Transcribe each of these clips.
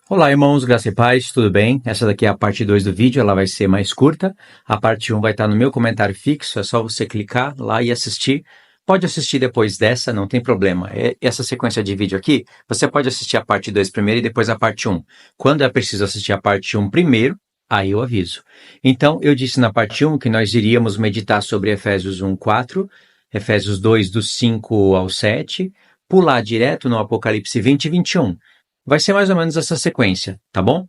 Olá, irmãos, graça e paz, tudo bem? Essa daqui é a parte 2 do vídeo, ela vai ser mais curta. A parte 1 vai estar no meu comentário fixo, é só você clicar lá e assistir. Pode assistir depois dessa, não tem problema. Essa sequência de vídeo aqui, você pode assistir a parte 2 primeiro e depois a parte 1. Quando é preciso assistir a parte 1 primeiro, aí eu aviso. Então, eu disse na parte 1 que nós iríamos meditar sobre Efésios 1:4, Efésios 2, do 5 ao 7, pular direto no Apocalipse 20 e 21. Vai ser mais ou menos essa sequência, tá bom?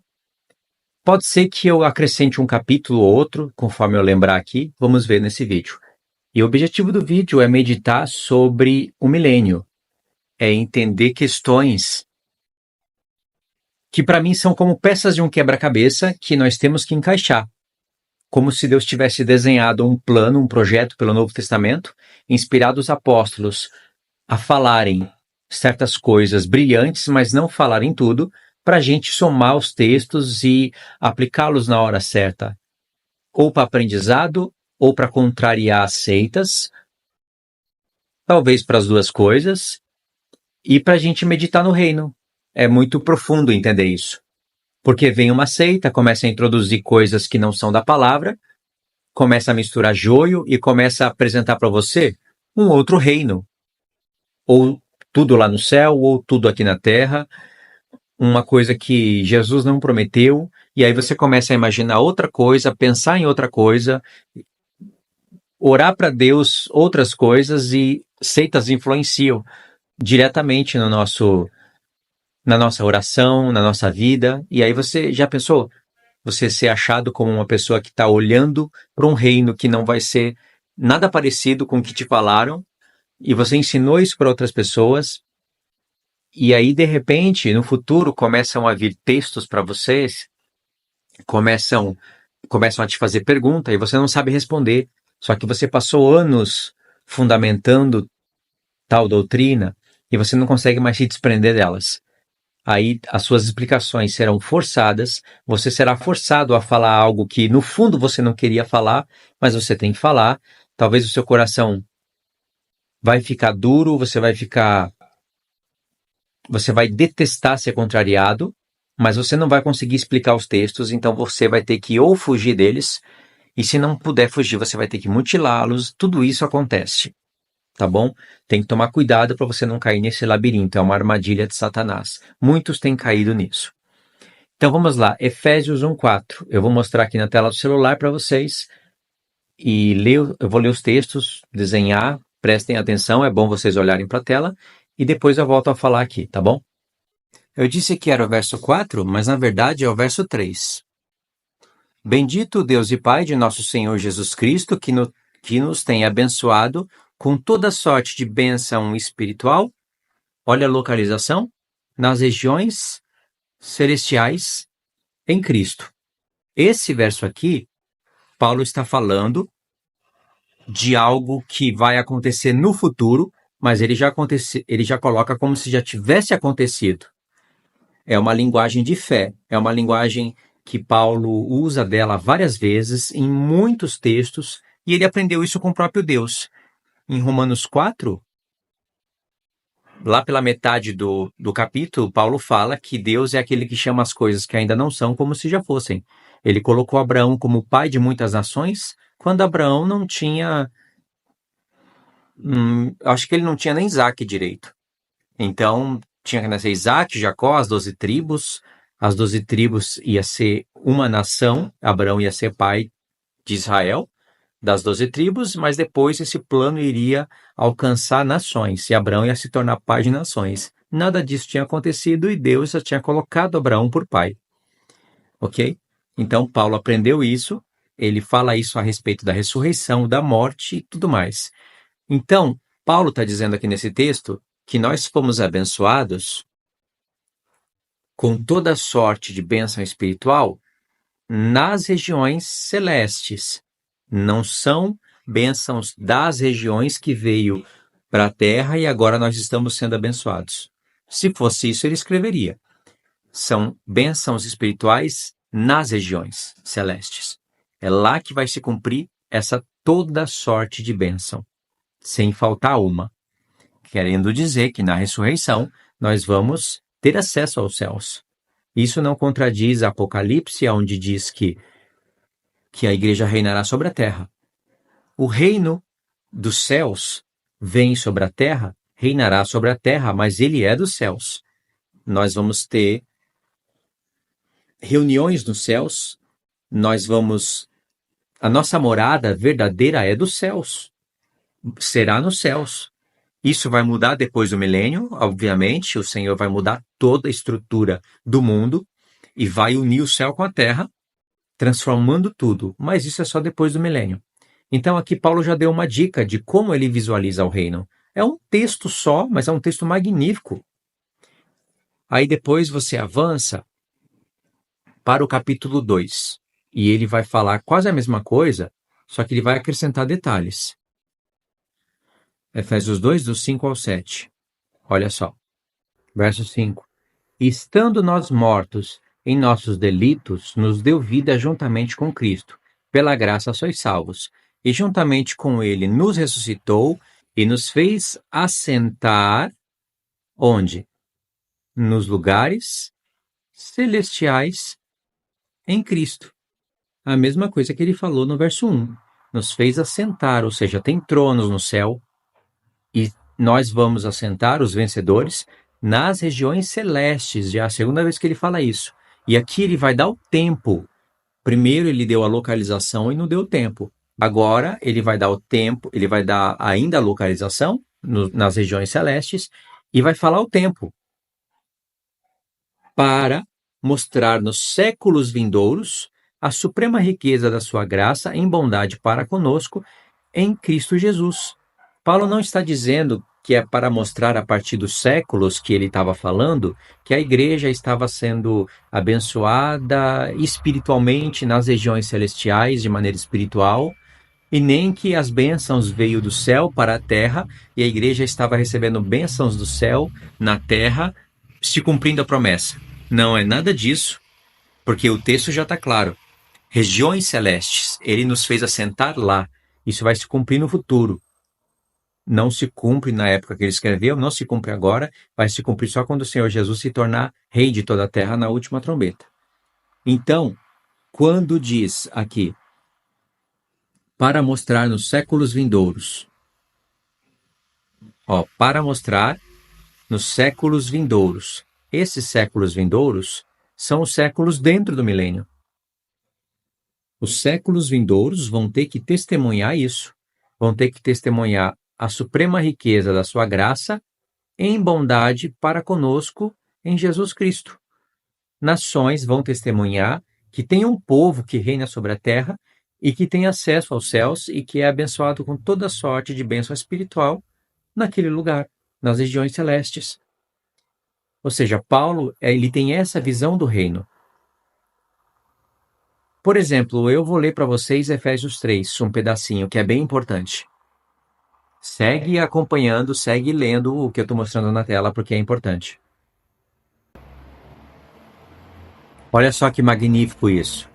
Pode ser que eu acrescente um capítulo ou outro, conforme eu lembrar aqui, vamos ver nesse vídeo. E o objetivo do vídeo é meditar sobre o milênio, é entender questões que para mim são como peças de um quebra-cabeça que nós temos que encaixar, como se Deus tivesse desenhado um plano, um projeto pelo Novo Testamento, inspirado os apóstolos a falarem certas coisas brilhantes, mas não falarem tudo, para a gente somar os textos e aplicá-los na hora certa, ou para aprendizado, ou para contrariar as seitas, talvez para as duas coisas, e para a gente meditar no reino. É muito profundo entender isso. Porque vem uma seita, começa a introduzir coisas que não são da palavra, começa a misturar joio e começa a apresentar para você um outro reino, ou tudo lá no céu, ou tudo aqui na terra, uma coisa que Jesus não prometeu, e aí você começa a imaginar outra coisa, pensar em outra coisa, orar para Deus outras coisas, e seitas influenciam diretamente na nossa oração, na nossa vida. E aí você já pensou você ser achado como uma pessoa que está olhando para um reino que não vai ser nada parecido com o que te falaram, e você ensinou isso para outras pessoas, e aí, de repente, no futuro, começam a vir textos para vocês, começam a te fazer pergunta e você não sabe responder. Só que você passou anos fundamentando tal doutrina e você não consegue mais se desprender delas. Aí as suas explicações serão forçadas, você será forçado a falar algo que no fundo você não queria falar, mas você tem que falar. Talvez o seu coração vai ficar duro, você vai detestar ser contrariado, mas você não vai conseguir explicar os textos, então você vai ter que ou fugir deles, e se não puder fugir, você vai ter que mutilá-los. Tudo isso acontece, tá bom? Tem que tomar cuidado para você não cair nesse labirinto, é uma armadilha de Satanás. Muitos têm caído nisso. Então vamos lá, Efésios 1:4. Eu vou mostrar aqui na tela do celular para vocês, e eu vou ler os textos, desenhar, prestem atenção, é bom vocês olharem para a tela, e depois eu volto a falar aqui, tá bom? Eu disse que era o verso 4, mas na verdade é o verso 3. Bendito Deus e Pai de nosso Senhor Jesus Cristo, que nos tem abençoado com toda sorte de bênção espiritual, olha a localização, nas regiões celestiais em Cristo. Esse verso aqui, Paulo está falando de algo que vai acontecer no futuro, mas ele já coloca como se já tivesse acontecido. É uma linguagem de fé, é uma linguagem que Paulo usa dela várias vezes em muitos textos, e ele aprendeu isso com o próprio Deus. Em Romanos 4, lá pela metade do capítulo, Paulo fala que Deus é aquele que chama as coisas que ainda não são como se já fossem. Ele colocou Abraão como pai de muitas nações, quando Abraão não tinha... acho que ele não tinha nem Isaac direito. Então, tinha que nascer Isaac, Jacó, as 12 tribos. As 12 tribos ia ser uma nação, Abraão ia ser pai de Israel, das 12 tribos, mas depois esse plano iria alcançar nações, e Abraão ia se tornar pai de nações. Nada disso tinha acontecido e Deus já tinha colocado Abraão por pai. Ok? Então, Paulo aprendeu isso, ele fala isso a respeito da ressurreição, da morte e tudo mais. Então, Paulo está dizendo aqui nesse texto que nós fomos abençoados com toda sorte de bênção espiritual nas regiões celestes. Não são bênçãos das regiões que veio para a terra e agora nós estamos sendo abençoados. Se fosse isso, ele escreveria. São bênçãos espirituais nas regiões celestes. É lá que vai se cumprir essa toda sorte de bênção, sem faltar uma. Querendo dizer que na ressurreição nós vamos ter acesso aos céus. Isso não contradiz Apocalipse, onde diz que a igreja reinará sobre a terra. O reino dos céus vem sobre a terra, reinará sobre a terra, mas ele é dos céus. Nós vamos ter reuniões nos céus, a nossa morada verdadeira é dos céus, será nos céus. Isso vai mudar depois do milênio, obviamente, o Senhor vai mudar toda a estrutura do mundo e vai unir o céu com a terra, transformando tudo, mas isso é só depois do milênio. Então aqui Paulo já deu uma dica de como ele visualiza o reino. É um texto só, mas é um texto magnífico. Aí depois você avança para o capítulo 2, e ele vai falar quase a mesma coisa, só que ele vai acrescentar detalhes. Efésios 2, do 5 ao 7. Olha só. Verso 5. Estando nós mortos em nossos delitos, nos deu vida juntamente com Cristo. Pela graça sois salvos. E juntamente com ele nos ressuscitou e nos fez assentar, onde? Nos lugares celestiais em Cristo. A mesma coisa que ele falou no verso 1. Nos fez assentar, ou seja, tem tronos no céu, e nós vamos assentar, os vencedores, nas regiões celestes. Já é a segunda vez que ele fala isso. E aqui ele vai dar o tempo. Primeiro ele deu a localização e não deu o tempo. Agora ele vai dar o tempo, ele vai dar ainda a localização nas regiões celestes e vai falar o tempo. Para mostrar nos séculos vindouros a suprema riqueza da sua graça em bondade para conosco em Cristo Jesus. Paulo não está dizendo que é para mostrar a partir dos séculos que ele estava falando que a igreja estava sendo abençoada espiritualmente nas regiões celestiais de maneira espiritual, e nem que as bênçãos veio do céu para a terra e a igreja estava recebendo bênçãos do céu na terra, se cumprindo a promessa. Não é nada disso, porque o texto já está claro. Regiões celestes, ele nos fez assentar lá. Isso vai se cumprir no futuro. Não se cumpre na época que ele escreveu, não se cumpre agora, vai se cumprir só quando o Senhor Jesus se tornar rei de toda a terra na última trombeta. Então, quando diz aqui, para mostrar nos séculos vindouros, para mostrar nos séculos vindouros, esses séculos vindouros são os séculos dentro do milênio. Os séculos vindouros vão ter que testemunhar isso, vão ter que testemunhar a suprema riqueza da sua graça em bondade para conosco em Jesus Cristo. Nações vão testemunhar que tem um povo que reina sobre a terra e que tem acesso aos céus e que é abençoado com toda sorte de bênção espiritual naquele lugar, nas regiões celestes. Ou seja, Paulo, ele tem essa visão do reino. Por exemplo, eu vou ler para vocês Efésios 3, um pedacinho que é bem importante. Segue acompanhando, segue lendo o que eu estou mostrando na tela, porque é importante. Olha só que magnífico isso.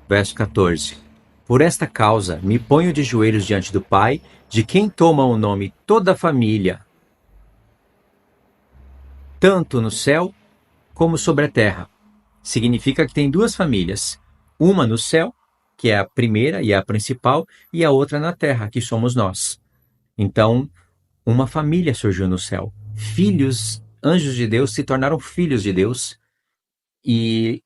Verso 14. Por esta causa, me ponho de joelhos diante do Pai, de quem toma o nome toda a família, tanto no céu como sobre a terra. Significa que tem duas famílias. Uma no céu, que é a primeira e a principal, e a outra na terra, que somos nós. Então, uma família surgiu no céu. Filhos, anjos de Deus se tornaram filhos de Deus. E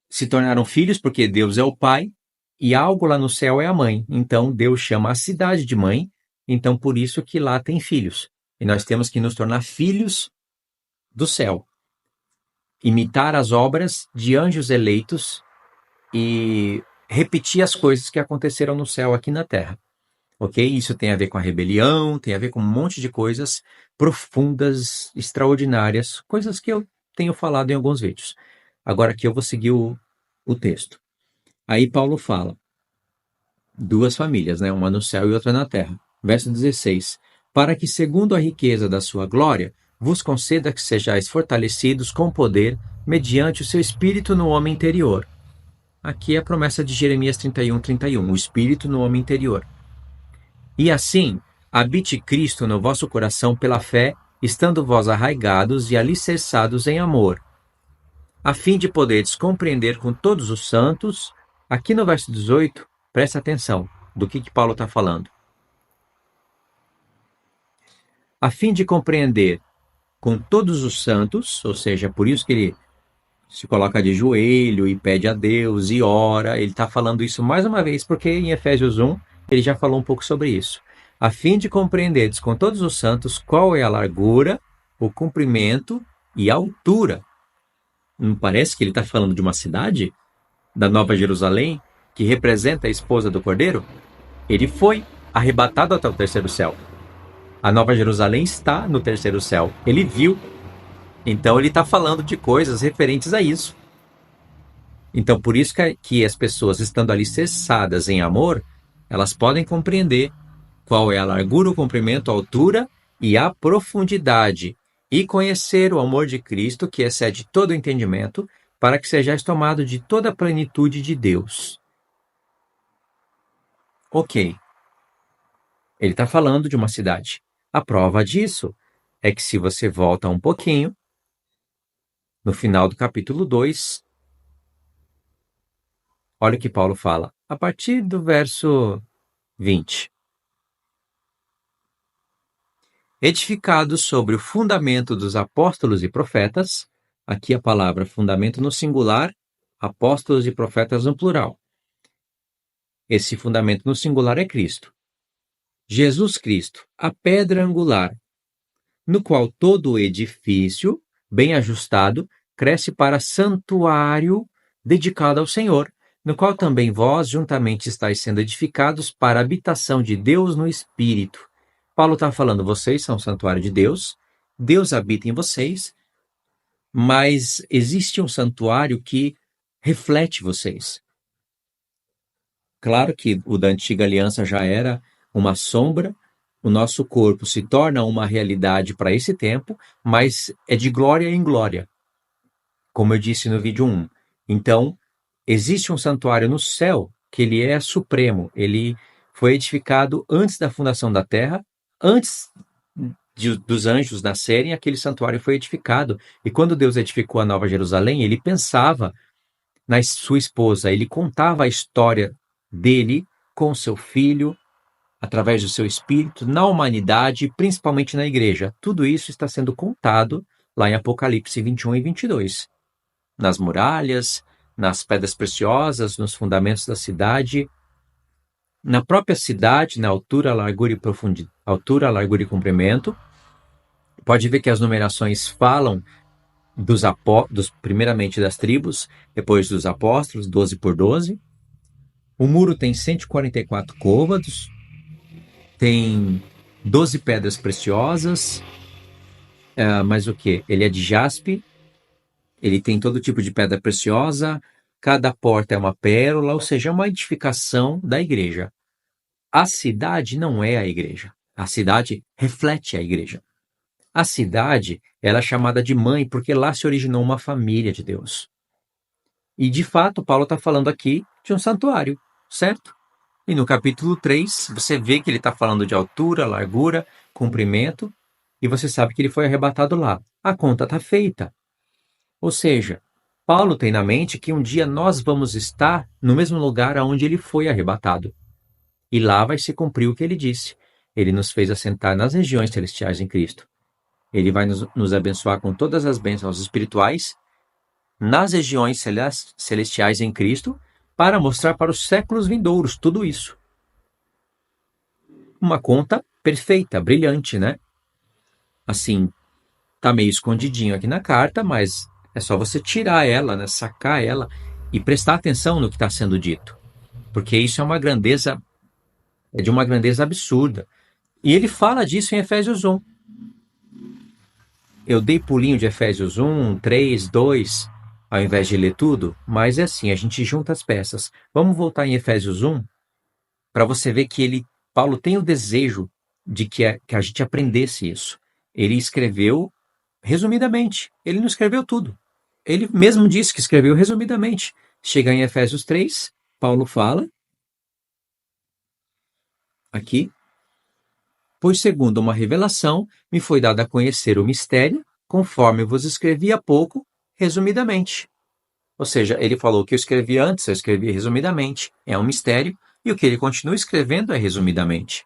se tornaram filhos porque Deus é o Pai, e algo lá no céu é a mãe. Então, Deus chama a cidade de mãe. Então, por isso que lá tem filhos. E nós temos que nos tornar filhos do céu. Imitar as obras de anjos eleitos e repetir as coisas que aconteceram no céu aqui na terra. Ok? Isso tem a ver com a rebelião, tem a ver com um monte de coisas profundas, extraordinárias, coisas que eu tenho falado em alguns vídeos. Agora aqui eu vou seguir o texto. Aí Paulo fala, duas famílias, né? Uma no céu e outra na terra. Verso 16. Para que, segundo a riqueza da sua glória, vos conceda que sejais fortalecidos com poder, mediante o seu espírito no homem interior. Aqui é a promessa de Jeremias 31:31, o espírito no homem interior. E assim, habite Cristo no vosso coração pela fé, estando vós arraigados e alicerçados em amor. a fim de poderes compreender com todos os santos. Aqui no verso 18, presta atenção do que Paulo está falando. A fim de compreender com todos os santos, ou seja, por isso que ele se coloca de joelho e pede a Deus e ora. Ele está falando isso mais uma vez, porque em Efésios 1 ele já falou um pouco sobre isso. A fim de compreenderes com todos os santos qual é a largura, o comprimento e a altura. Não parece que ele está falando de uma cidade, da Nova Jerusalém, que representa a esposa do Cordeiro? Ele foi arrebatado até o terceiro céu. A Nova Jerusalém está no terceiro céu. Ele viu. Então ele está falando de coisas referentes a isso. Então por isso que as pessoas, estando ali cessadas em amor, elas podem compreender qual é a largura, o comprimento, a altura e a profundidade, e conhecer o amor de Cristo, que excede todo o entendimento, para que sejais tomado de toda a plenitude de Deus. Ok. Ele está falando de uma cidade. A prova disso é que se você volta um pouquinho, no final do capítulo 2, olha o que Paulo fala, a partir do verso 20. Edificados sobre o fundamento dos apóstolos e profetas, aqui a palavra fundamento no singular, apóstolos e profetas no plural. Esse fundamento no singular é Cristo. Jesus Cristo, a pedra angular, no qual todo o edifício, bem ajustado, cresce para santuário dedicado ao Senhor, no qual também vós juntamente estáis sendo edificados para a habitação de Deus no Espírito. Paulo está falando, vocês são o santuário de Deus, Deus habita em vocês, mas existe um santuário que reflete vocês. Claro que o da antiga aliança já era uma sombra, o nosso corpo se torna uma realidade para esse tempo, mas é de glória em glória, como eu disse no vídeo 1. Então, existe um santuário no céu que ele é supremo, ele foi edificado antes da fundação da terra, antes dos anjos nascerem, aquele santuário foi edificado. E quando Deus edificou a Nova Jerusalém, ele pensava na sua esposa, ele contava a história dele com seu filho, através do seu espírito, na humanidade e principalmente na igreja. Tudo isso está sendo contado lá em Apocalipse 21 e 22. Nas muralhas, nas pedras preciosas, nos fundamentos da cidade, na própria cidade, na altura, largura e profundidade, altura, largura e comprimento. Pode ver que as numerações falam primeiramente das tribos, depois dos apóstolos, 12 por 12. O muro tem 144 côvados, tem 12 pedras preciosas, mas o que? Ele é de jaspe, ele tem todo tipo de pedra preciosa, cada porta é uma pérola, ou seja, é uma edificação da igreja. A cidade não é a igreja, a cidade reflete a igreja. A cidade, ela é chamada de mãe porque lá se originou uma família de Deus. E de fato, Paulo está falando aqui de um santuário, certo? E no capítulo 3, você vê que ele está falando de altura, largura, comprimento, e você sabe que ele foi arrebatado lá. A conta está feita. Ou seja, Paulo tem na mente que um dia nós vamos estar no mesmo lugar aonde ele foi arrebatado. E lá vai se cumprir o que ele disse. Ele nos fez assentar nas regiões celestiais em Cristo. Ele vai nos abençoar com todas as bênçãos espirituais nas regiões celestiais em Cristo, para mostrar para os séculos vindouros tudo isso. Uma conta perfeita, brilhante, né? Assim, tá meio escondidinho aqui na carta, mas é só você tirar ela, né? Sacar ela e prestar atenção no que está sendo dito. Porque isso é uma grandeza, é de uma grandeza absurda. E ele fala disso em Efésios 1. Eu dei pulinho de Efésios 1, 3, 2, ao invés de ler tudo, mas é assim, a gente junta as peças. Vamos voltar em Efésios 1, para você ver que Paulo tem o desejo de que a gente aprendesse isso. Ele escreveu resumidamente, ele não escreveu tudo. Ele mesmo disse que escreveu resumidamente. Chega em Efésios 3, Paulo fala, aqui, pois segundo uma revelação, me foi dado a conhecer o mistério, conforme vos escrevi há pouco, resumidamente. Ou seja, ele falou que eu escrevi antes, eu escrevi resumidamente. É um mistério, e o que ele continua escrevendo é resumidamente.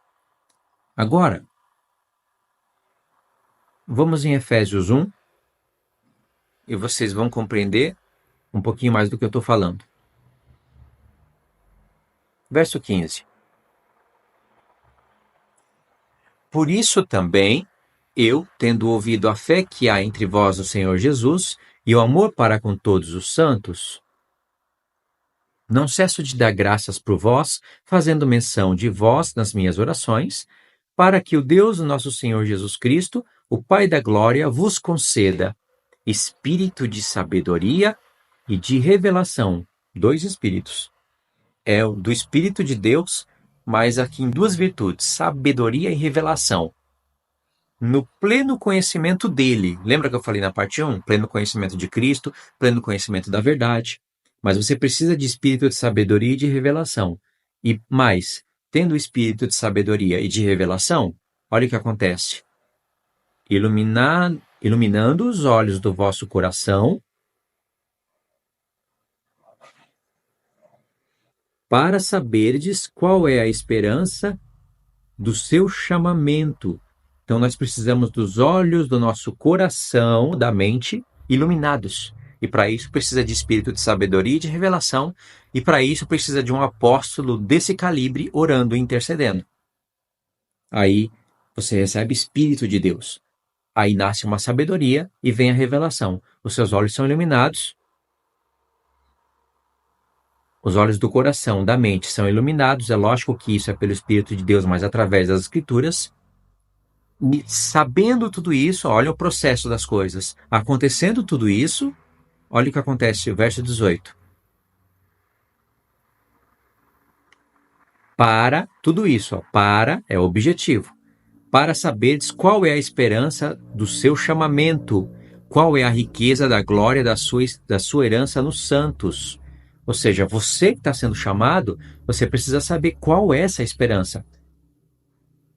Agora, vamos em Efésios 1, e vocês vão compreender um pouquinho mais do que eu estou falando. Verso 15. Por isso também, eu, tendo ouvido a fé que há entre vós no Senhor Jesus, e o amor para com todos os santos, não cesso de dar graças por vós, fazendo menção de vós nas minhas orações, para que o Deus do nosso Senhor Jesus Cristo, o Pai da glória, vos conceda espírito de sabedoria e de revelação. 2 espíritos. É o do Espírito de Deus, mas aqui em 2 virtudes, sabedoria e revelação. No pleno conhecimento dele. Lembra que eu falei na parte 1? Pleno conhecimento de Cristo, pleno conhecimento da verdade. Mas você precisa de espírito de sabedoria e de revelação. E mais, tendo o espírito de sabedoria e de revelação, olha o que acontece. Iluminando os olhos do vosso coração, para saberdes qual é a esperança do seu chamamento. Então nós precisamos dos olhos do nosso coração, da mente, iluminados. E para isso precisa de espírito de sabedoria e de revelação, e para isso precisa de um apóstolo desse calibre orando e intercedendo. Aí você recebe espírito de Deus. Aí nasce uma sabedoria e vem a revelação. Os seus olhos são iluminados. Os olhos do coração, da mente, são iluminados. É lógico que isso é pelo Espírito de Deus, mas através das Escrituras. E sabendo tudo isso, olha o processo das coisas. Acontecendo tudo isso, olha o que acontece, o verso 18. Para tudo isso, para é o objetivo. Para saberdes qual é a esperança do seu chamamento, qual é a riqueza da glória da sua herança nos santos. Ou seja, você que está sendo chamado, você precisa saber qual é essa esperança.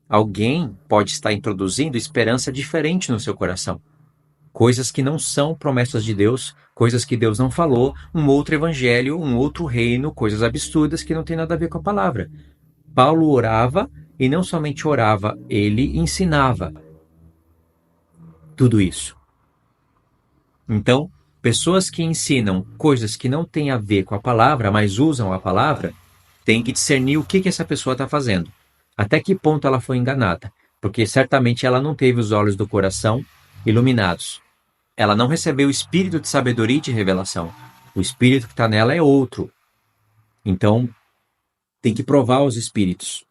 Alguém pode estar introduzindo esperança diferente no seu coração. Coisas que não são promessas de Deus, coisas que Deus não falou, um outro evangelho, um outro reino, coisas absurdas que não tem nada a ver com a palavra. Paulo orava, e não somente orava, ele ensinava tudo isso. Então, pessoas que ensinam coisas que não têm a ver com a palavra, mas usam a palavra, têm que discernir o que essa pessoa está fazendo. Até que ponto ela foi enganada. Porque certamente ela não teve os olhos do coração iluminados. Ela não recebeu o espírito de sabedoria e de revelação. O espírito que está nela é outro. Então, tem que provar os espíritos.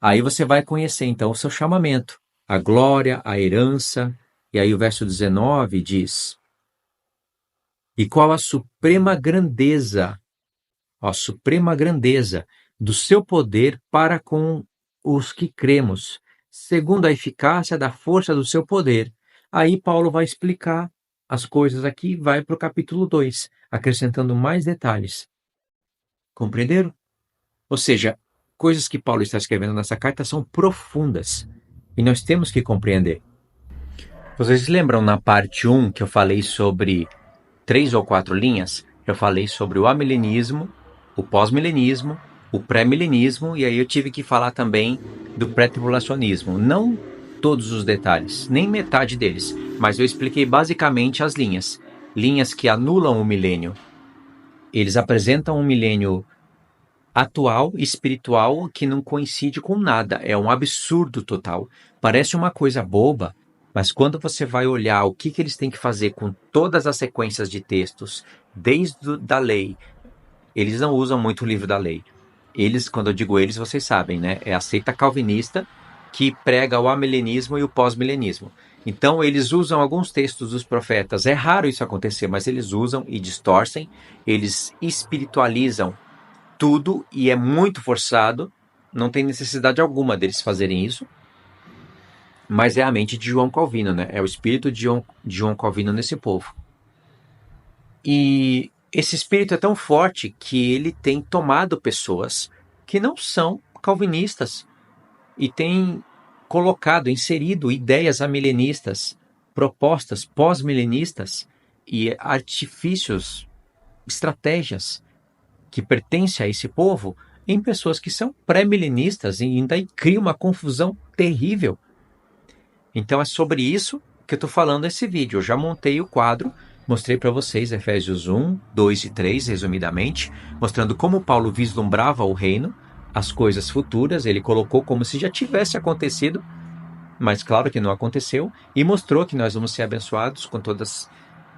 Aí você vai conhecer, então, o seu chamamento. A glória, a herança. E aí o verso 19 diz: e qual a suprema grandeza, do seu poder para com os que cremos, segundo a eficácia da força do seu poder. Aí Paulo vai explicar as coisas aqui, vai para o capítulo 2, acrescentando mais detalhes. Compreenderam? Ou seja, coisas que Paulo está escrevendo nessa carta são profundas e nós temos que compreender. Vocês lembram na parte 1 que eu falei sobre 3 ou 4 linhas? Eu falei sobre o amilenismo, o pós-milenismo, o pré-milenismo, e aí eu tive que falar também do pré-tribulacionismo. Não todos os detalhes, nem metade deles, mas eu expliquei basicamente as linhas. Linhas que anulam o milênio. Eles apresentam um milênio atual, espiritual, que não coincide com nada. É um absurdo total. Parece uma coisa boba, mas quando você vai olhar o que eles têm que fazer com todas as sequências de textos, desde da lei, eles não usam muito o livro da lei. Eles, quando eu digo eles, vocês sabem, né? É a seita calvinista que prega o amilenismo e o pós-milenismo. Então, eles usam alguns textos dos profetas. É raro isso acontecer, mas eles usam e distorcem. Eles espiritualizam tudo e é muito forçado. Não tem necessidade alguma deles fazerem isso. Mas é a mente de João Calvino, né? É o espírito de João Calvino nesse povo. E esse espírito é tão forte que ele tem tomado pessoas que não são calvinistas e tem colocado, inserido ideias amilenistas, propostas pós-milenistas e artifícios, estratégias que pertencem a esse povo em pessoas que são pré-milenistas e ainda cria uma confusão terrível. Então é sobre isso que eu estou falando nesse vídeo. Eu já montei o quadro, mostrei para vocês Efésios 1, 2 e 3, resumidamente, mostrando como Paulo vislumbrava o reino, as coisas futuras, ele colocou como se já tivesse acontecido, mas claro que não aconteceu, e mostrou que nós vamos ser abençoados com todas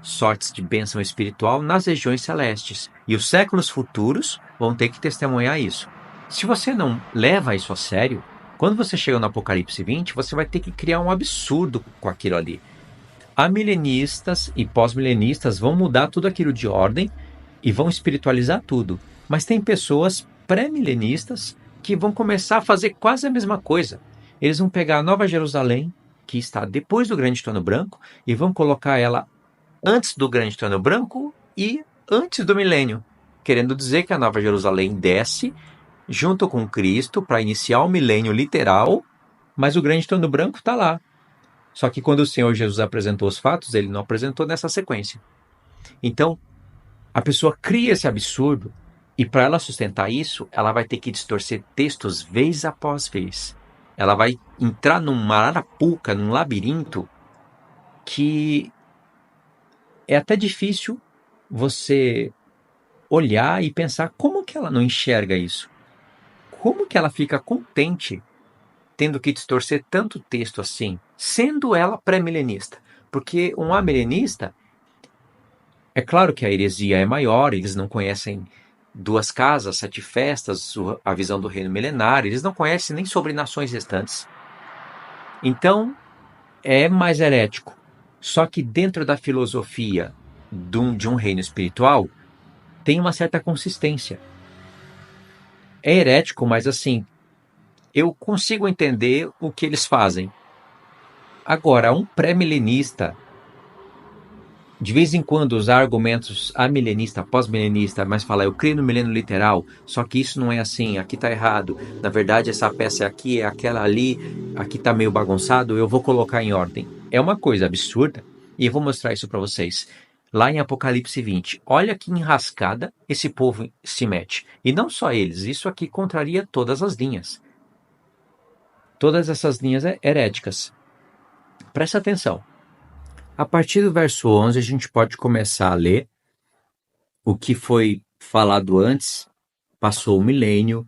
sortes de bênção espiritual nas regiões celestes. E os séculos futuros vão ter que testemunhar isso. Se você não leva isso a sério, quando você chega no Apocalipse 20, você vai ter que criar um absurdo com aquilo ali. Amilenistas e pós-milenistas vão mudar tudo aquilo de ordem e vão espiritualizar tudo. Mas tem pessoas pré-milenistas que vão começar a fazer quase a mesma coisa. Eles vão pegar a Nova Jerusalém, que está depois do grande trono branco, e vão colocar ela antes do grande trono branco e antes do milênio, querendo dizer que a Nova Jerusalém desce junto com Cristo para iniciar o milênio literal, mas o grande trono branco está lá. Só que quando o Senhor Jesus apresentou os fatos, ele não apresentou nessa sequência. Então, a pessoa cria esse absurdo e para ela sustentar isso, ela vai ter que distorcer textos vez após vez. Ela vai entrar numa arapuca, num labirinto que é até difícil você olhar e pensar como que ela não enxerga isso. Como que ela fica contente tendo que distorcer tanto texto assim, sendo ela pré-milenista? Porque um amilenista, é claro que a heresia é maior, eles não conhecem duas casas, sete festas, a visão do reino milenário, eles não conhecem nem sobre nações restantes. Então, é mais herético. Só que dentro da filosofia de um reino espiritual, tem uma certa consistência. É herético, mas assim, eu consigo entender o que eles fazem. Agora, um pré-milenista, de vez em quando usar argumentos amilenista, pós-milenista, mas falar, eu creio no milênio literal, só que isso não é assim, aqui está errado, na verdade essa peça é aqui, é aquela ali, aqui está meio bagunçado, eu vou colocar em ordem. É uma coisa absurda, e eu vou mostrar isso para vocês. Lá em Apocalipse 20, olha que enrascada esse povo se mete. E não só eles, isso aqui contraria todas as linhas. Todas essas linhas heréticas. Presta atenção. A partir do verso 11, a gente pode começar a ler o que foi falado antes. Passou o milênio,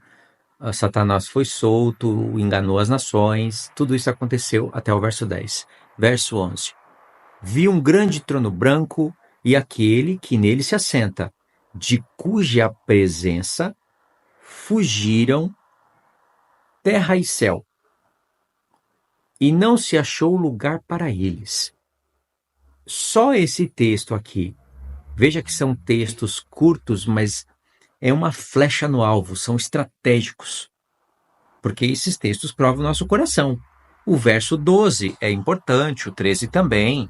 Satanás foi solto, enganou as nações, tudo isso aconteceu até o verso 10. Verso 11. Vi um grande trono branco e aquele que nele se assenta, de cuja presença fugiram terra e céu, e não se achou lugar para eles. Só esse texto aqui, veja que são textos curtos, mas é uma flecha no alvo, são estratégicos, porque esses textos provam o nosso coração. O verso 12 é importante, o 13 também,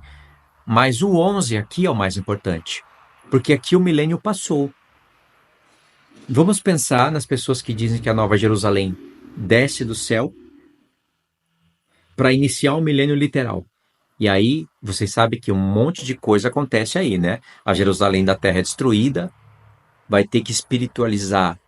mas o 11 aqui é o mais importante, porque aqui o milênio passou. Vamos pensar nas pessoas que dizem que a Nova Jerusalém desce do céu para iniciar o milênio literal. E aí, vocês sabem que um monte de coisa acontece aí, né? A Jerusalém da Terra é destruída, vai ter que espiritualizar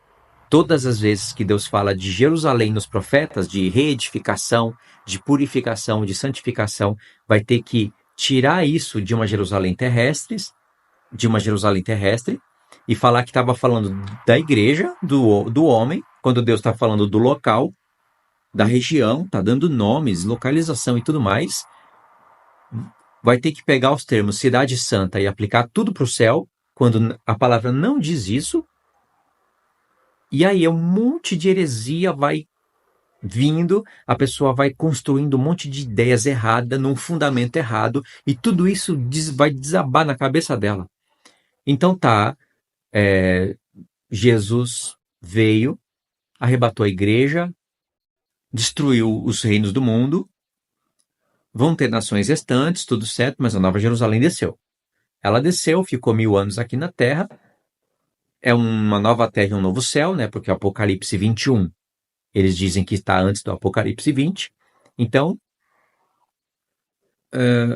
todas as vezes que Deus fala de Jerusalém nos profetas, de reedificação, de purificação, de santificação, vai ter que tirar isso de uma Jerusalém terrestre, e falar que estava falando da igreja, do homem, quando Deus está falando do local, da região, está dando nomes, localização e tudo mais. Vai ter que pegar os termos cidade santa e aplicar tudo para o céu, quando a palavra não diz isso. E aí um monte de heresia vai vindo, a pessoa vai construindo um monte de ideias erradas, num fundamento errado, e tudo isso vai desabar na cabeça dela. Então Jesus veio, arrebatou a igreja, destruiu os reinos do mundo, vão ter nações restantes, tudo certo, mas a Nova Jerusalém desceu. Ela desceu, ficou 1000 anos aqui na Terra, é uma nova terra e um novo céu, né? Porque o Apocalipse 21, eles dizem que está antes do Apocalipse 20. Então,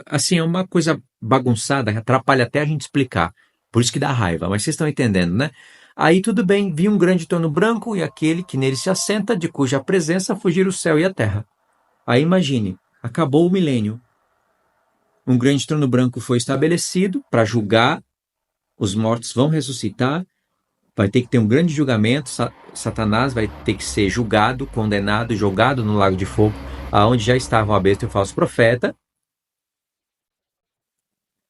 assim, é uma coisa bagunçada, atrapalha até a gente explicar. Por isso que dá raiva, mas vocês estão entendendo, né? Aí tudo bem, vi um grande trono branco e aquele que nele se assenta, de cuja presença fugir o céu e a terra. Aí imagine, acabou o milênio. Um grande trono branco foi estabelecido para julgar, os mortos vão ressuscitar, vai ter que ter um grande julgamento, Satanás vai ter que ser julgado, condenado, jogado no lago de fogo, aonde já estavam a besta e o falso profeta.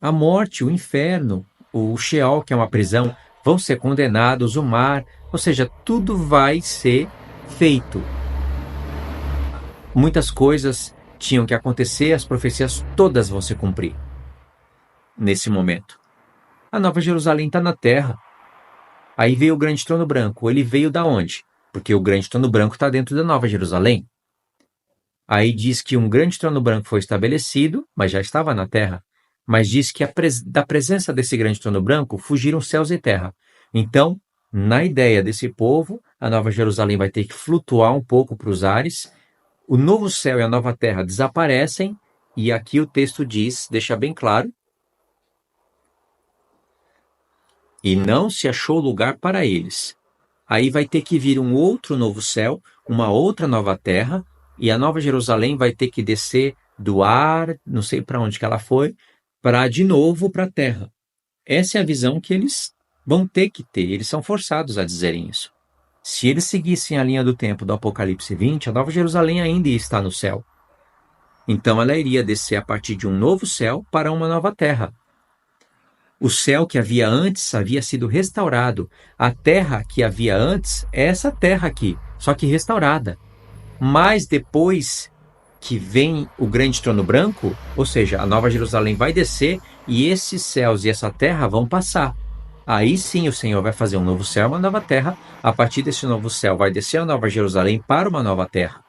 A morte, o inferno, o Sheol, que é uma prisão, vão ser condenados, o mar, ou seja, tudo vai ser feito. Muitas coisas tinham que acontecer, as profecias todas vão se cumprir nesse momento. A Nova Jerusalém está na terra. Aí veio o grande trono branco. Ele veio da onde? Porque o grande trono branco está dentro da Nova Jerusalém. Aí diz que um grande trono branco foi estabelecido, mas já estava na terra. Mas diz que da presença desse grande trono branco fugiram céus e terra. Então, na ideia desse povo, a Nova Jerusalém vai ter que flutuar um pouco para os ares, o novo céu e a nova terra desaparecem, e aqui o texto diz, deixa bem claro, e não se achou lugar para eles. Aí vai ter que vir um outro novo céu, uma outra nova terra, e a Nova Jerusalém vai ter que descer do ar, não sei para onde que ela foi, para de novo para a terra. Essa é a visão que eles vão ter que ter, eles são forçados a dizerem isso. Se eles seguissem a linha do tempo do Apocalipse 20, a Nova Jerusalém ainda ia estar no céu. Então ela iria descer a partir de um novo céu para uma nova terra. O céu que havia antes havia sido restaurado. A terra que havia antes é essa terra aqui, só que restaurada. Mas depois que vem o grande trono branco, ou seja, a Nova Jerusalém vai descer e esses céus e essa terra vão passar. Aí sim o Senhor vai fazer um novo céu e uma nova terra. A partir desse novo céu vai descer a Nova Jerusalém para uma nova terra.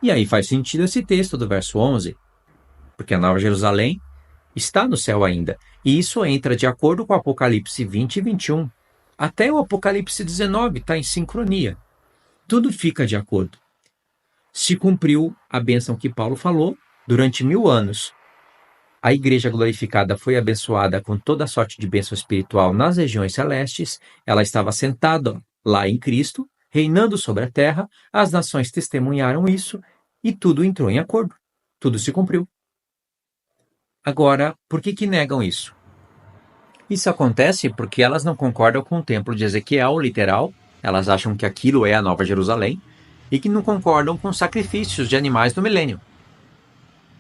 E aí faz sentido esse texto do verso 11, porque a Nova Jerusalém está no céu ainda. E isso entra de acordo com o Apocalipse 20 e 21. Até o Apocalipse 19 está em sincronia. Tudo fica de acordo. Se cumpriu a bênção que Paulo falou durante 1000 anos. A igreja glorificada foi abençoada com toda sorte de bênção espiritual nas regiões celestes. Ela estava sentada lá em Cristo, reinando sobre a terra. As nações testemunharam isso e tudo entrou em acordo. Tudo se cumpriu. Agora, por que negam isso? Isso acontece porque elas não concordam com o templo de Ezequiel, literal. Elas acham que aquilo é a Nova Jerusalém e que não concordam com sacrifícios de animais do milênio,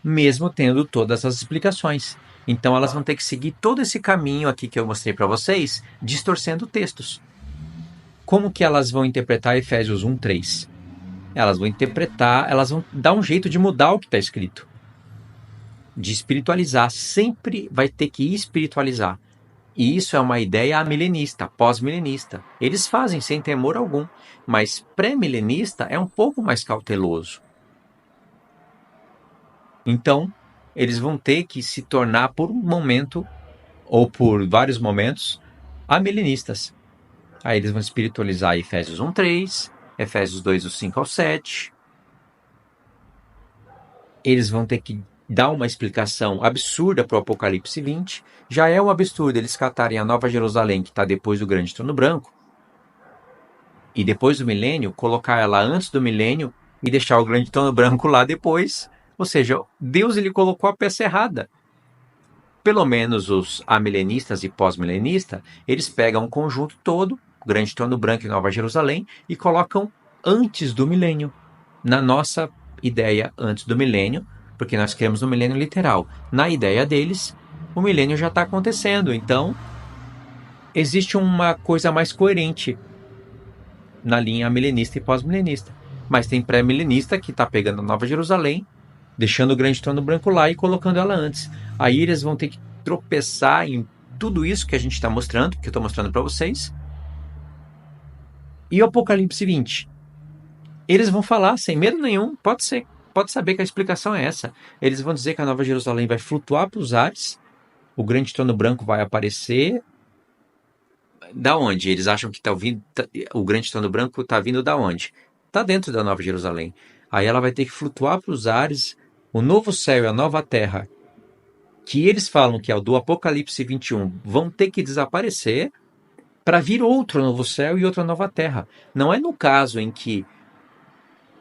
mesmo tendo todas as explicações. Então elas vão ter que seguir todo esse caminho aqui que eu mostrei para vocês, distorcendo textos. Como que elas vão interpretar Efésios 1:3? Elas vão interpretar, elas vão dar um jeito de mudar o que está escrito. De espiritualizar, sempre vai ter que espiritualizar. E isso é uma ideia amilenista, pós-milenista. Eles fazem sem temor algum, mas pré-milenista é um pouco mais cauteloso. Então, eles vão ter que se tornar por um momento, ou por vários momentos, amilenistas. Aí eles vão espiritualizar Efésios 1:3, Efésios 2, 5 ao 7. Eles vão ter que dar uma explicação absurda para o Apocalipse 20. Já é um absurdo eles catarem a Nova Jerusalém, que está depois do grande trono branco, e depois do milênio, colocar ela antes do milênio e deixar o grande trono branco lá depois. Ou seja, Deus ele colocou a peça errada. Pelo menos os amilenistas e pós-milenistas, eles pegam um conjunto todo, o grande trono branco e Nova Jerusalém, e colocam antes do milênio. Na nossa ideia, antes do milênio, porque nós queremos um milênio literal. Na ideia deles, o milênio já está acontecendo. Então, existe uma coisa mais coerente na linha milenista e pós-milenista. Mas tem pré-milenista que está pegando a Nova Jerusalém, deixando o grande trono branco lá e colocando ela antes. Aí eles vão ter que tropeçar em tudo isso que a gente está mostrando, que eu estou mostrando para vocês. E o Apocalipse 20? Eles vão falar sem medo nenhum, pode saber que a explicação é essa. Eles vão dizer que a Nova Jerusalém vai flutuar para os ares, o grande trono branco vai aparecer. Da onde? Eles acham que o grande trono branco está vindo da onde? Está dentro da Nova Jerusalém. Aí ela vai ter que flutuar para os ares, o novo céu e a nova terra que eles falam que é o do Apocalipse 21, vão ter que desaparecer para vir outro novo céu e outra nova terra. Não é no caso em que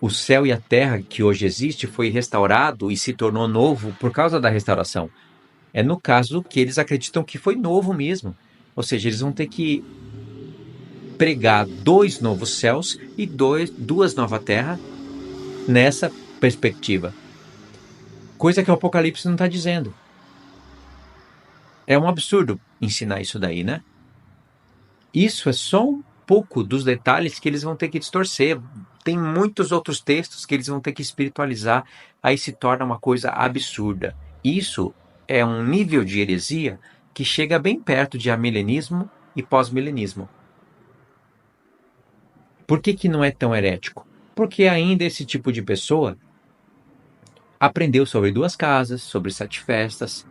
o céu e a terra que hoje existe foi restaurado e se tornou novo por causa da restauração. É no caso que eles acreditam que foi novo mesmo. Ou seja, eles vão ter que pregar 2 novos céus e 2 novas terras nessa perspectiva. Coisa que o Apocalipse não está dizendo. É um absurdo ensinar isso daí, né? Isso é só um pouco dos detalhes que eles vão ter que distorcer. Tem muitos outros textos que eles vão ter que espiritualizar, aí se torna uma coisa absurda. Isso é um nível de heresia que chega bem perto de amilenismo e pós-milenismo. Por que não é tão herético? Porque ainda esse tipo de pessoa aprendeu sobre 2 casas, sobre 7 festas,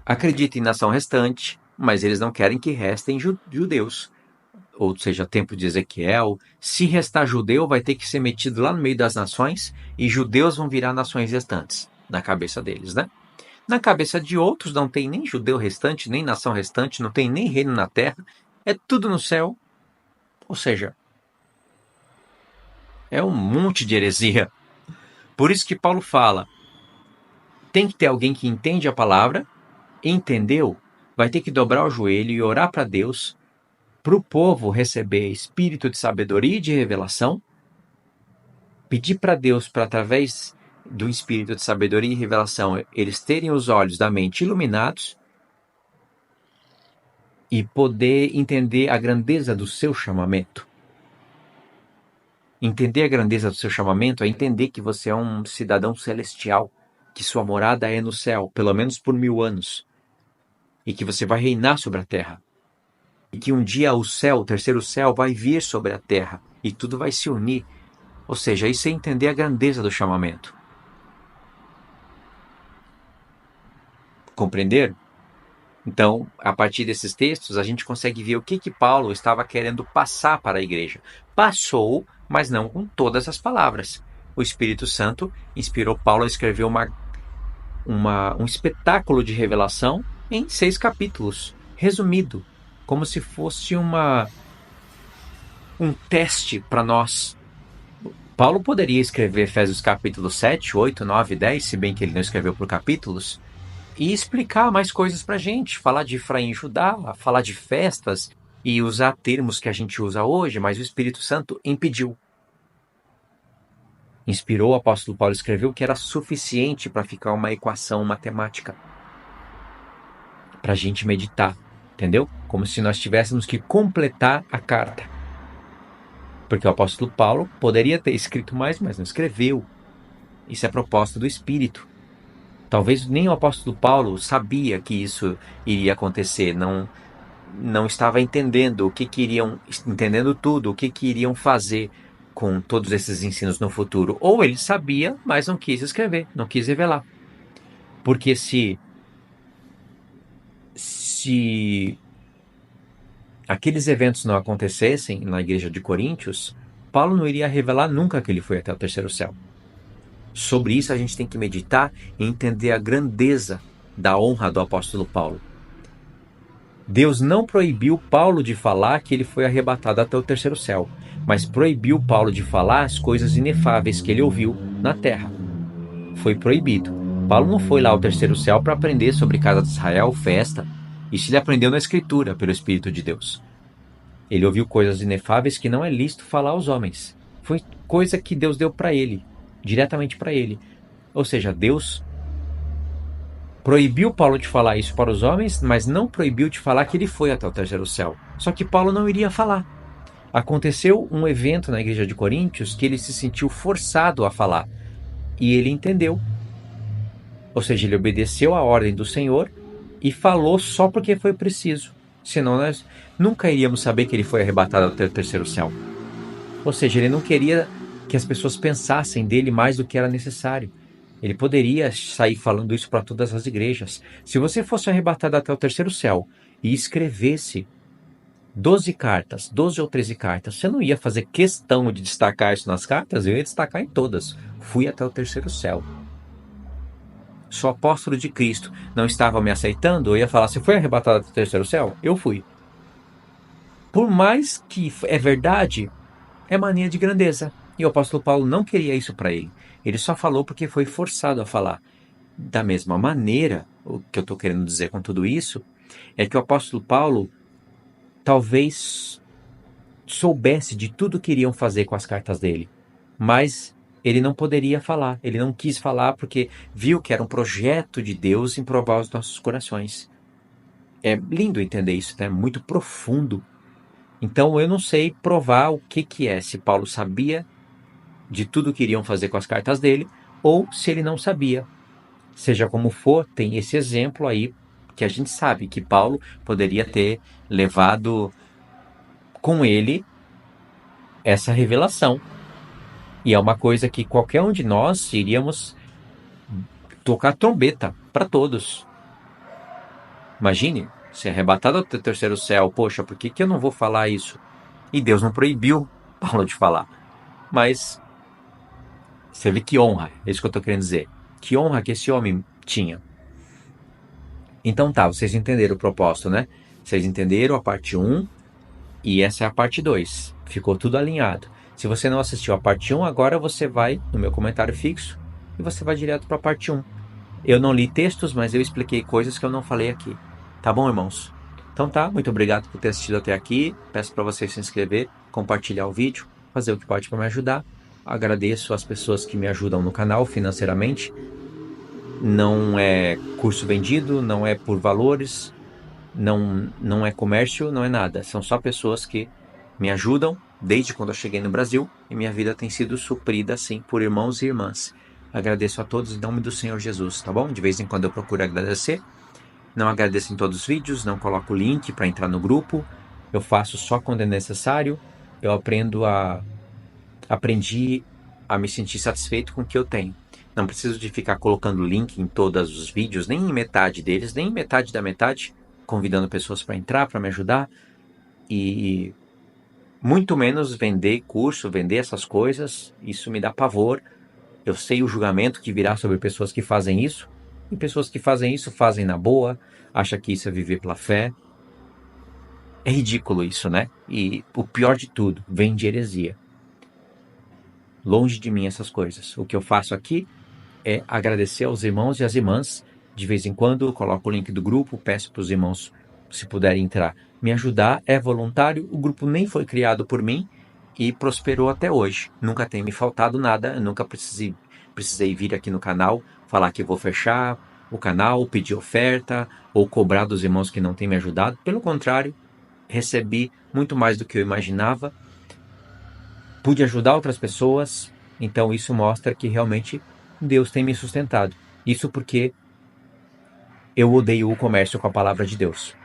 acredita em nação restante, mas eles não querem que restem judeus. Ou seja, templo de Ezequiel. Se restar judeu, vai ter que ser metido lá no meio das nações e judeus vão virar nações restantes, na cabeça deles, né? Na cabeça de outros não tem nem judeu restante, nem nação restante, não tem nem reino na terra, é tudo no céu. Ou seja, é um monte de heresia. Por isso que Paulo fala, tem que ter alguém que entende a palavra, entendeu, vai ter que dobrar o joelho e orar para Deus, para o povo receber espírito de sabedoria e de revelação, pedir para Deus, para através do espírito de sabedoria e revelação, eles terem os olhos da mente iluminados e poder entender a grandeza do seu chamamento. Entender a grandeza do seu chamamento é entender que você é um cidadão celestial, que sua morada é no céu, pelo menos por 1000 anos, e que você vai reinar sobre a terra. E que um dia o céu, o terceiro céu, vai vir sobre a terra e tudo vai se unir. Ou seja, isso é entender a grandeza do chamamento. Compreender? Então, a partir desses textos, a gente consegue ver o que Paulo estava querendo passar para a igreja. Passou, mas não com todas as palavras. O Espírito Santo inspirou Paulo a escrever um espetáculo de revelação em 6 capítulos, resumido, como se fosse um teste para nós. Paulo poderia escrever Efésios capítulo 7, 8, 9, 10, se bem que ele não escreveu por capítulos, e explicar mais coisas para a gente, falar de Efraim e Judá, falar de festas e usar termos que a gente usa hoje, mas o Espírito Santo impediu. Inspirou o apóstolo Paulo a escrever o que era suficiente para ficar uma equação matemática, para a gente meditar, entendeu? Como se nós tivéssemos que completar a carta. Porque o apóstolo Paulo poderia ter escrito mais, mas não escreveu. Isso é proposta do Espírito. Talvez nem o apóstolo Paulo sabia que isso iria acontecer, não estava entendendo entendendo tudo, o que iriam fazer com todos esses ensinos no futuro. Ou ele sabia, mas não quis escrever, não quis revelar. Porque se aqueles eventos não acontecessem na igreja de Coríntios, Paulo não iria revelar nunca que ele foi até o terceiro céu. Sobre isso a gente tem que meditar e entender a grandeza da honra do apóstolo Paulo. Deus não proibiu Paulo de falar que ele foi arrebatado até o terceiro céu, mas proibiu Paulo de falar as coisas inefáveis que ele ouviu na terra. Foi proibido. Paulo não foi lá ao terceiro céu para aprender sobre casa de Israel, festa. Isso ele aprendeu na Escritura, pelo Espírito de Deus. Ele ouviu coisas inefáveis que não é lícito falar aos homens. Foi coisa que Deus deu para ele, diretamente para ele. Ou seja, Deus proibiu Paulo de falar isso para os homens, mas não proibiu de falar que ele foi até o terceiro céu. Só que Paulo não iria falar. Aconteceu um evento na igreja de Coríntios que ele se sentiu forçado a falar. E ele entendeu. Ou seja, ele obedeceu à ordem do Senhor e falou só porque foi preciso. Senão nós nunca iríamos saber que ele foi arrebatado até o terceiro céu. Ou seja, ele não queria que as pessoas pensassem dele mais do que era necessário. Ele poderia sair falando isso para todas as igrejas. Se você fosse arrebatado até o terceiro céu e escrevesse 12 cartas, 12 ou 13 cartas, você não ia fazer questão de destacar isso nas cartas? Eu ia destacar em todas. Fui até o terceiro céu. sou apóstolo de Cristo, não estavam me aceitando, eu ia falar, você foi arrebatado do terceiro céu? Eu fui. Por mais que é verdade, é mania de grandeza. E o apóstolo Paulo não queria isso para ele. Ele só falou porque foi forçado a falar. Da mesma maneira, o que eu estou querendo dizer com tudo isso é que o apóstolo Paulo talvez soubesse de tudo que iriam fazer com as cartas dele, mas ele não poderia falar, ele não quis falar porque viu que era um projeto de Deus em provar os nossos corações. É lindo entender isso, né? Muito profundo. Então eu não sei provar o que é, se Paulo sabia de tudo que iriam fazer com as cartas dele, ou se ele não sabia. Seja como for, tem esse exemplo aí que a gente sabe que Paulo poderia ter levado com ele essa revelação. E é uma coisa que qualquer um de nós iríamos tocar trombeta para todos. Imagine, ser arrebatado ao terceiro céu. Poxa, por que eu não vou falar isso? E Deus não proibiu Paulo de falar. Mas você vê que honra, é isso que eu estou querendo dizer. Que honra que esse homem tinha. Então tá, vocês entenderam o propósito, né? Vocês entenderam a parte 1 e essa é a parte 2. Ficou tudo alinhado. Se você não assistiu a parte 1, agora você vai no meu comentário fixo e você vai direto para a parte 1. Eu não li textos, mas eu expliquei coisas que eu não falei aqui. Tá bom, irmãos? Então tá, muito obrigado por ter assistido até aqui. Peço para vocês se inscrever, compartilhar o vídeo, fazer o que pode para me ajudar. Agradeço as pessoas que me ajudam no canal financeiramente. Não é curso vendido, não é por valores, não é comércio, não é nada. São só pessoas que me ajudam desde quando eu cheguei no Brasil e minha vida tem sido suprida assim por irmãos e irmãs. Agradeço a todos em nome do Senhor Jesus, tá bom? De vez em quando eu procuro agradecer. Não agradeço em todos os vídeos, não coloco o link para entrar no grupo. Eu faço só quando é necessário. Eu aprendi a me sentir satisfeito com o que eu tenho. Não preciso de ficar colocando link em todos os vídeos, nem em metade deles, nem em metade da metade, convidando pessoas para entrar, para me ajudar. E muito menos vender curso, vender essas coisas. Isso me dá pavor. Eu sei o julgamento que virá sobre pessoas que fazem isso. E pessoas que fazem isso fazem na boa, acham que isso é viver pela fé. É ridículo isso, né? E o pior de tudo, vem de heresia. Longe de mim essas coisas. O que eu faço aqui é agradecer aos irmãos e às irmãs. De vez em quando eu coloco o link do grupo, peço para os irmãos, se puderem entrar, me ajudar. É voluntário, o grupo nem foi criado por mim e prosperou até hoje. Nunca tem me faltado nada, eu nunca precisei vir aqui no canal, falar que vou fechar o canal, pedir oferta ou cobrar dos irmãos que não têm me ajudado. Pelo contrário, recebi muito mais do que eu imaginava. Pude ajudar outras pessoas, então isso mostra que realmente Deus tem me sustentado. Isso porque eu odeio o comércio com a palavra de Deus.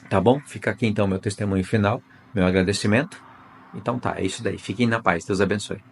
Tá bom? Fica aqui então meu testemunho final, meu agradecimento. Então tá, é isso daí. Fiquem na paz. Deus abençoe.